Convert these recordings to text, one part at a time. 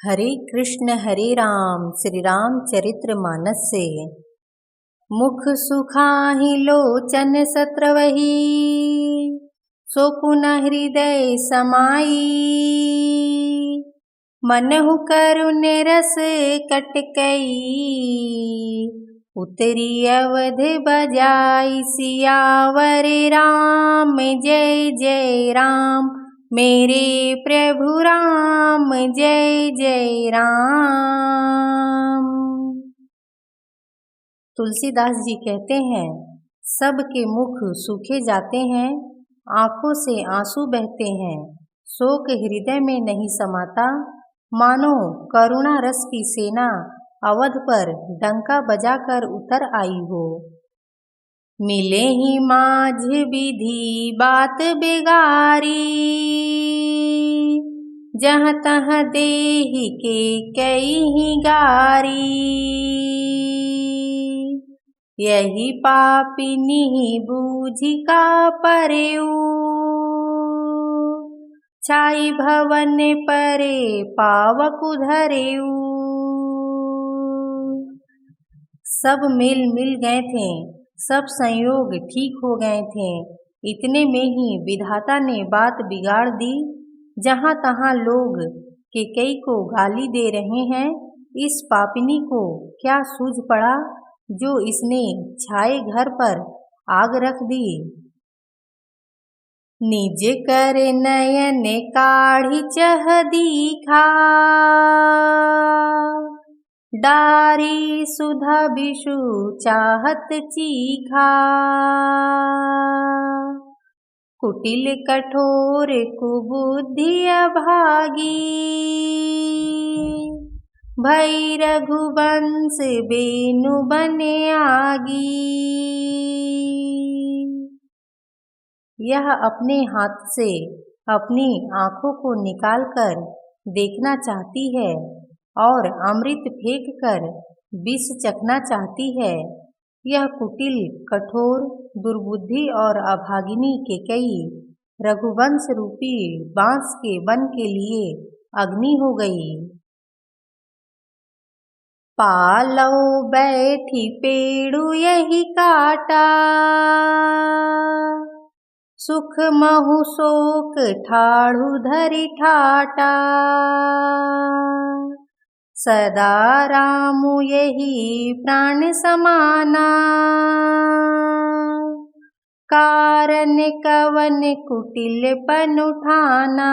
हरे कृष्ण हरे राम श्री राम चरित्र मानस से। मुख सुखाहि लोचन सत्रवही, सो पुनः हृदय समाई। मनहु करुण्य रस कटकई, उतरी अवध बजाई। सियावर राम जय जय राम, मेरे प्रभु राम जय जय राम। तुलसीदास जी कहते हैं, सबके मुख सूखे जाते हैं, आंखों से आंसू बहते हैं, शोक हृदय में नहीं समाता। मानो करुणा रस की सेना अवध पर डंका बजाकर उतर आई हो। मिले ही माझ विधि बात बेगारी, जहाँ तहाँ देहि के कई ही गारी। यही पापिनी बूझी का परेऊ, छाई भवन परे पावक धरेऊ। सब मेल मिल गए थे, सब संयोग ठीक हो गए थे, इतने में ही विधाता ने बात बिगाड़ दी। जहाँ तहाँ लोग केकई को गाली दे रहे हैं, इस पापिनी को क्या सूझ पड़ा जो इसने छाए घर पर आग रख दी। निज कर नयन काढ़ी चह दीखा, डारी सुधा विषु चाहत चीखा। कुटिल कठोर कुबुद्धि अभागी, भई रघुवंश बेनु बने आगी। यह अपने हाथ से अपनी आँखों को निकालकर देखना चाहती है और अमृत फेंक कर विष चखना चाहती है। यह कुटिल कठोर दुर्बुद्धि और अभागिनी केकई रघुवंश रूपी बांस के वन के लिए अग्नि हो गई। पालौ बैठी पेड़ु यही काटा, सुख महु शोक ठाढ़ु धरि ठाटा। सदा रामु यही प्राण समाना, कारण कवन कुटिल पन उठाना।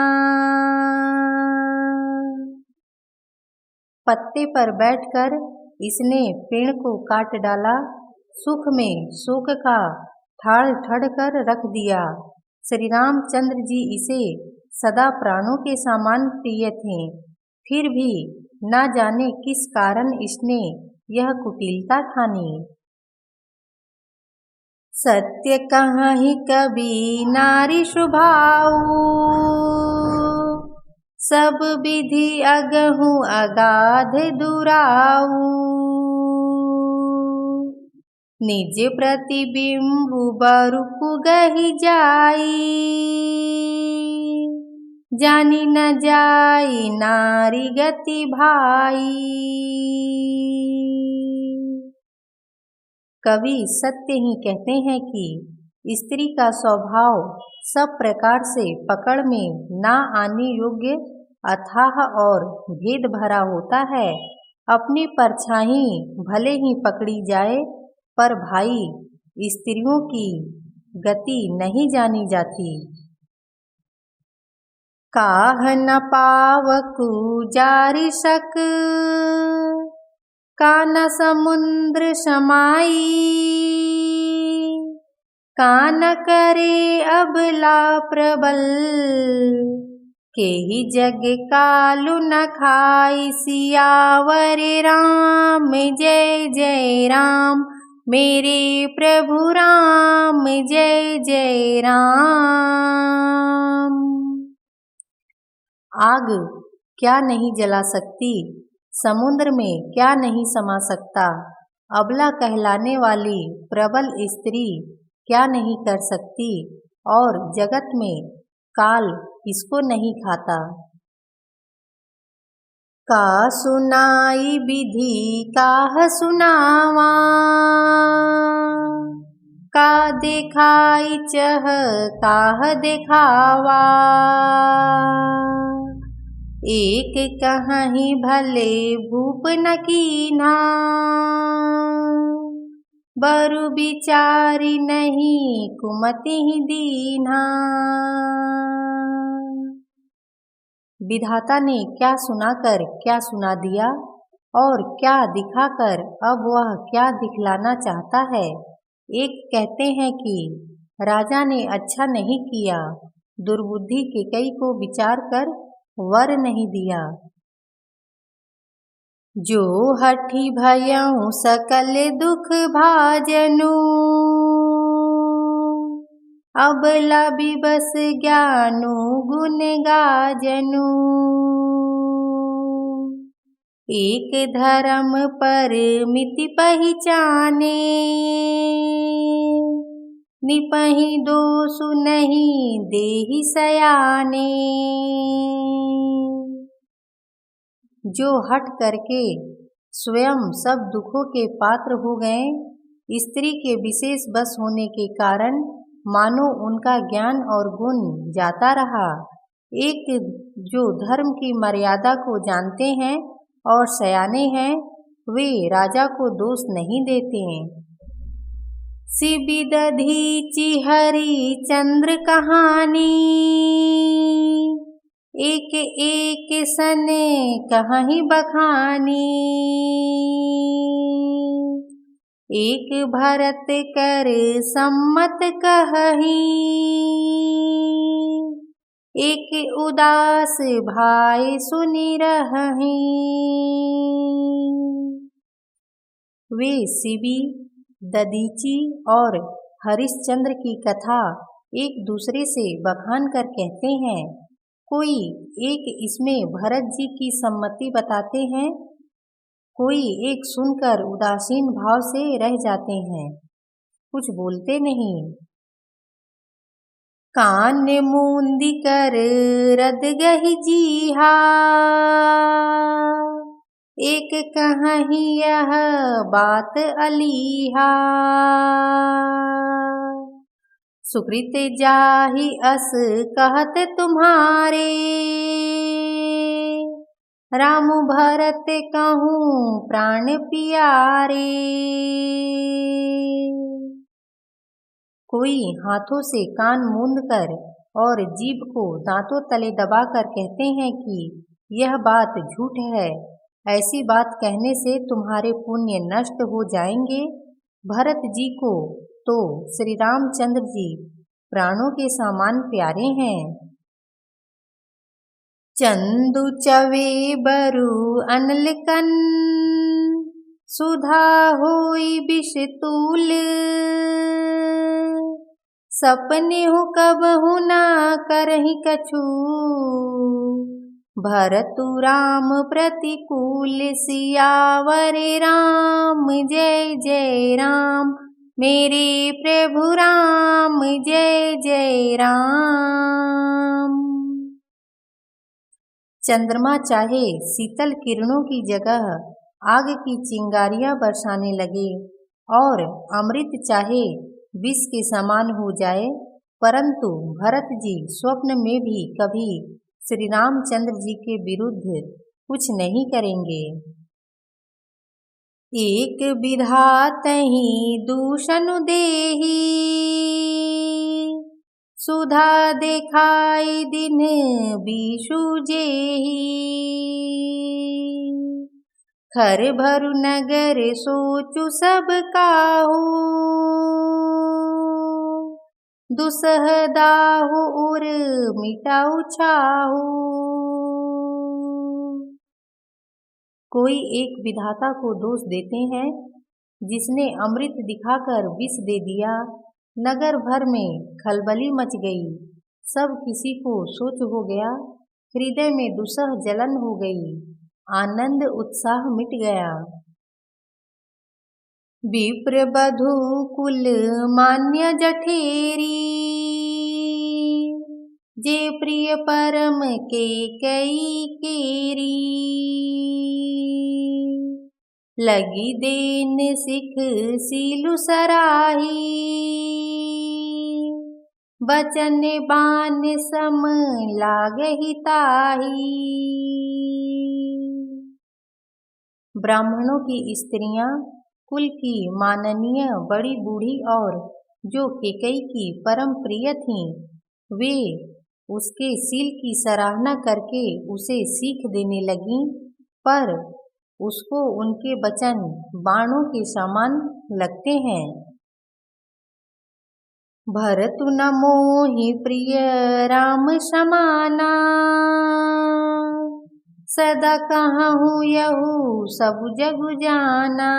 पत्ते पर बैठकर इसने पेड़ को काट डाला, सुख में शोक का ठाड़ ठड़ कर रख दिया। श्री रामचंद्र जी इसे सदा प्राणों के समान प्रिय थे, फिर भी न जाने किस कारण इसने यह कुटिलता ठानी। सत्य कहाहि कबि नारी शुभाऊ, सब विधि अगहु अगाध दुराऊ। निज प्रतिबिंबु बरुकु गहि जाई, जानी न जाई नारी गति भाई। कवि सत्य ही कहते हैं कि स्त्री का स्वभाव सब प्रकार से पकड़ में ना आने योग्य अथाह और भेद भरा होता है। अपनी परछाई भले ही पकड़ी जाए, पर भाई स्त्रियों की गति नहीं जानी जाती। काह न पावकु जारि सक, कान समुद्र समाई। कान करे अबला प्रबल, केहि जग कालु न खाई। सियावर राम जय जय राम, मेरे प्रभु राम जय जय राम। आग क्या नहीं जला सकती, समुद्र में क्या नहीं समा सकता, अबला कहलाने वाली प्रबल स्त्री क्या नहीं कर सकती, और जगत में काल किसको नहीं खाता। का सुनाई विधि काह सुनावा, का देखाई चह काह देखावा। एक कहीं भले भूप न कीन्हा, बरु बिचारी नहीं कुमति दीन्हा। विधाता ने क्या सुनाकर क्या सुना दिया और क्या दिखाकर अब वह क्या दिखलाना चाहता है। एक कहते हैं कि राजा ने अच्छा नहीं किया, दुर्बुद्धि कैकेयी को विचार कर वर नहीं दिया। जो हठी भयउ सकल दुख भाजनु, अबला बिबस ज्ञानु गुण गाजनु। एक धर्म पर मिति पहिचाने, निपहि दोषु नहीं देहि सयाने। जो हट करके स्वयं सब दुखों के पात्र हो गए, स्त्री के विशेष बस होने के कारण मानो उनका ज्ञान और गुण जाता रहा। एक जो धर्म की मर्यादा को जानते हैं और सयाने हैं, वे राजा को दोष नहीं देते। शिबि दधीचि हरिचंद्र कहानी, एक एक सन कहीं बखानी। एक भरत कर सम्मत कहही, एक उदास भाई सुनि रहहीं। वे शिबि, दधीचि और हरिश्चंद्र की कथा एक दूसरे से बखान कर कहते हैं। कोई एक इसमें भरत जी की सम्मति बताते हैं, कोई एक सुनकर उदासीन भाव से रह जाते हैं, कुछ बोलते नहीं। कान मूंदी कर रद गही जीहा, एक कहीं यह बात अलीहा। सुकृत जाहि अस कहत तुम्हारे, राम भरत कहूँ प्राण पियारे। कोई हाथों से कान मूंद कर और जीभ को दांतों तले दबाकर कहते हैं कि यह बात झूठ है, ऐसी बात कहने से तुम्हारे पुण्य नष्ट हो जाएंगे। भरत जी को तो श्री रामचंद्र जी प्राणों के समान प्यारे हैं। चंदु चवे बरु अनल कन, सुधा होई विष तूल। सपने हो कबहु ना करहि कछु, भरतु राम प्रतिकूल। सियावर राम जय जय राम, मेरे प्रभु राम जय जय राम। चंद्रमा चाहे शीतल किरणों की जगह आग की चिंगारियां बरसाने लगे और अमृत चाहे विष के समान हो जाए, परंतु भरत जी स्वप्न में भी कभी श्री रामचंद्र जी के विरुद्ध कुछ नहीं करेंगे। एक विधातहि दूषनु देहि, सुधा देखाई दिन बीषु जेहि। खर भरु नगर सोचु सब काहू, दुसह दाहु उर मिटाऊ छाहू। कोई एक विधाता को दोष देते हैं, जिसने अमृत दिखाकर विष दे दिया। नगर भर में खलबली मच गई, सब किसी को सोच हो गया, हृदय में दुसह जलन हो गई, आनंद उत्साह मिट गया। विप्र बधू कुल मान्य जठेरी, जे प्रिय परम के कई केरी। लगी देन सिख सीलु सराही, बचन बान सम लागहि ताही। ब्राह्मणों की स्त्रियां कुल की माननीय बड़ी बूढ़ी और जो केकई की परम प्रिय थीं, वे उसके सील की सराहना करके उसे सीख देने लगीं, पर उसको उनके वचन बाणों के समान लगते हैं। भरतु न मोहि प्रिय राम समाना, सदा कहूँ यहू सब जग जाना।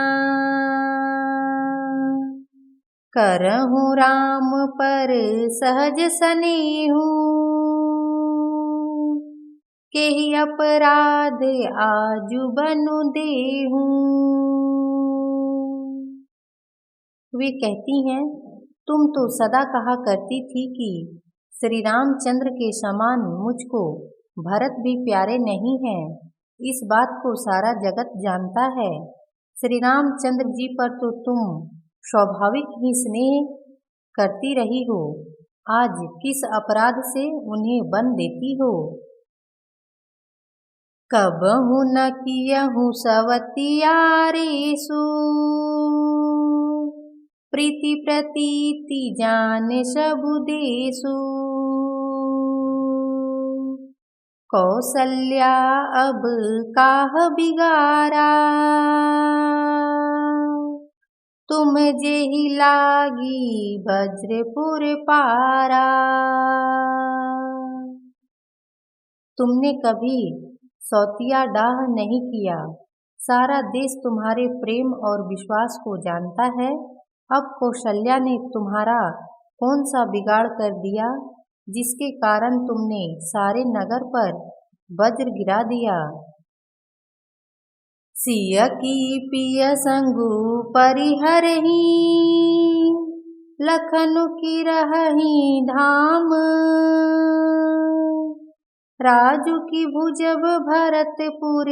करहूँ राम पर सहज स्नेहु, केहि अपराध आजु बनु देहूँ। वे कहती हैं, तुम तो सदा कहा करती थी कि श्री रामचंद्र के समान मुझको भरत भी प्यारे नहीं हैं। इस बात को सारा जगत जानता है। श्री रामचंद्र जी पर तो तुम स्वाभाविक ही स्नेह करती रही हो, आज किस अपराध से उन्हें बन देती हो। कबहु न कियहु सवतियारेषु, प्रीति प्रतीति जान सबु देशु। कौसल्या अब काह बिगारा, तुम जेहि लागी वज्रपुर पारा। तुमने कभी सौतिया डाह नहीं किया, सारा देश तुम्हारे प्रेम और विश्वास को जानता है। अब कौशल्या ने तुम्हारा कौन सा बिगाड़ कर दिया, जिसके कारण तुमने सारे नगर पर वज्र गिरा दिया। सिय की पिय संगु परिहरहि, लखनु की रहहि धाम। राजू की भुजब भरतपुर,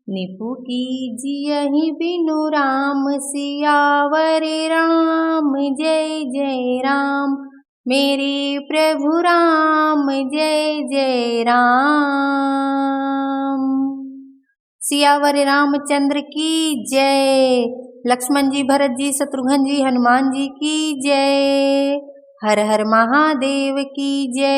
निपु की जियहि बिनु राम। सियावर राम जय जय राम, मेरे प्रभु राम जय जय राम। सियावर रामचंद्र की जय। लक्ष्मण जी, भरत जी, शत्रुघ्न जी, हनुमान जी की जय। हर हर महादेव की जय।